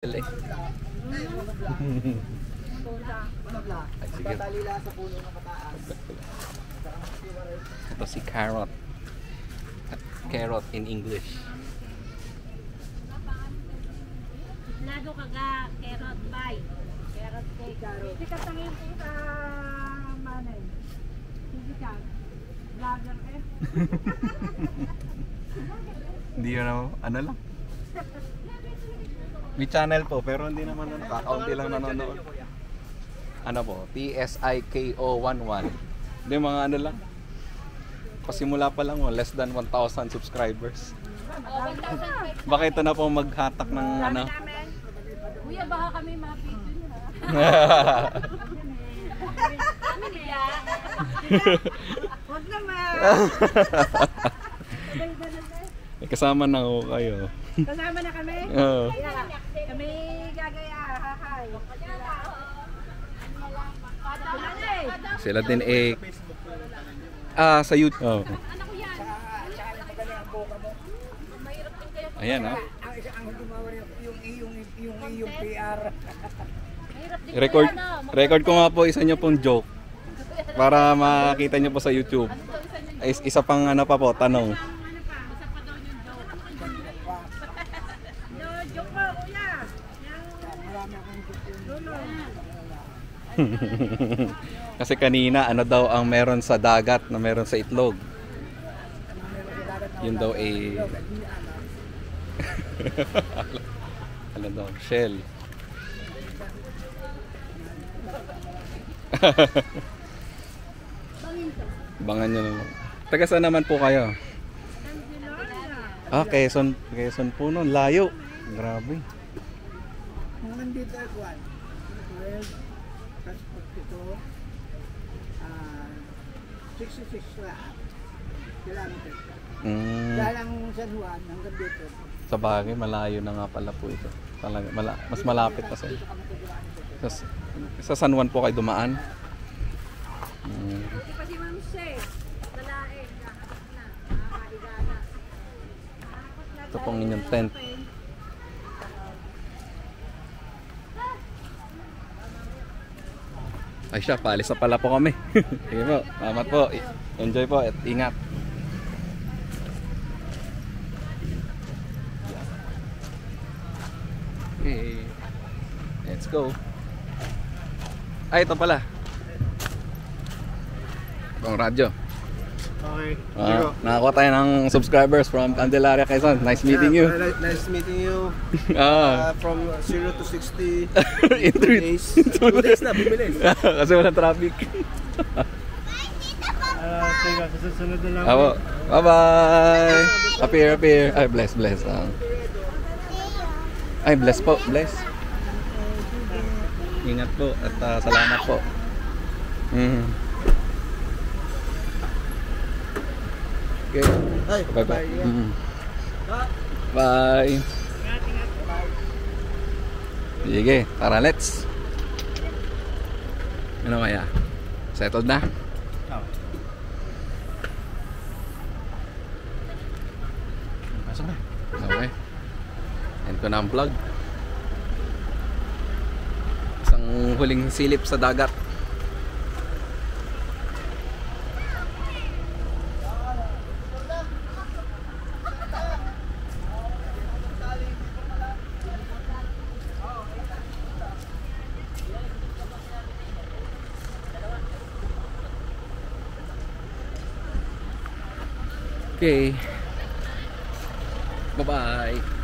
Ay, sige. Ito si Carrot. Carrot in English. Lado kaga carrot bay. Carrot cake. Hindi ka tangin po sa manay. Hindi ka. Vlogger eh. Hindi yun ano lang. May channel po pero hindi naman kakaunti lang nanonood. Ano po? TSIKO11. Hindi mga ano lang. Pasimula pa lang less than 1,000 subscribers. Baka ito na po maghatak ng ano. Kuya, baka kami ma-video niyo ha. Huwag naman. Kasama na ako kayo. Kasama na kami? Oo. Kami gagaya. Hahay. Sila din sa YouTube. Oh. Ayan ha. Yung PR. Record ko nga po isa nyo pong joke para makita nyo po sa YouTube. Isa pang ano pa po, tanong. Joke mo, kuya. Kasi kanina ano daw ang meron sa dagat na meron sa itlog. Yun daw ano daw, shell. Bangan nyo naman. Taga saan naman po kayo? Quezon po nun. Layo. Grabe. Kung nandito ay kuwan, 12, plus 42, 66 kilometers. Dahil ang San Juan hanggang dito. Sa bagay, malayo na nga pala po ito. Talaga, mas malapit pa sa sa San Juan po kayo dumaan. Hindi pa si Ma'am Shea. Lalae. Nakakot na. Nakakaiga na. Ito pong inyong tent. Ay siya, paalis na pala po kami. Sige po, salamat po. Enjoy po at ingat. Okay, let's go. Ay, ito pala. Itong radyo. Okay. Nakakuha tayo ng subscribers from Candelaria, Quezon. Nice meeting you. Nice meeting you. From 0 to 60 In 2 days. 2 days na, bumilis. Kasi walang traffic. Teka, susunod na lang. Bye-bye. Appear. Ay, bless. Ay, bless po. Bless. Ingat po at salamat po. Okay. Bye-bye. Bye. Sige, tara let's. Ano kaya? Settled na? Pasok na. Okay. End ko na ang vlog. Isang huling silip sa dagat. Okay. Bye-bye.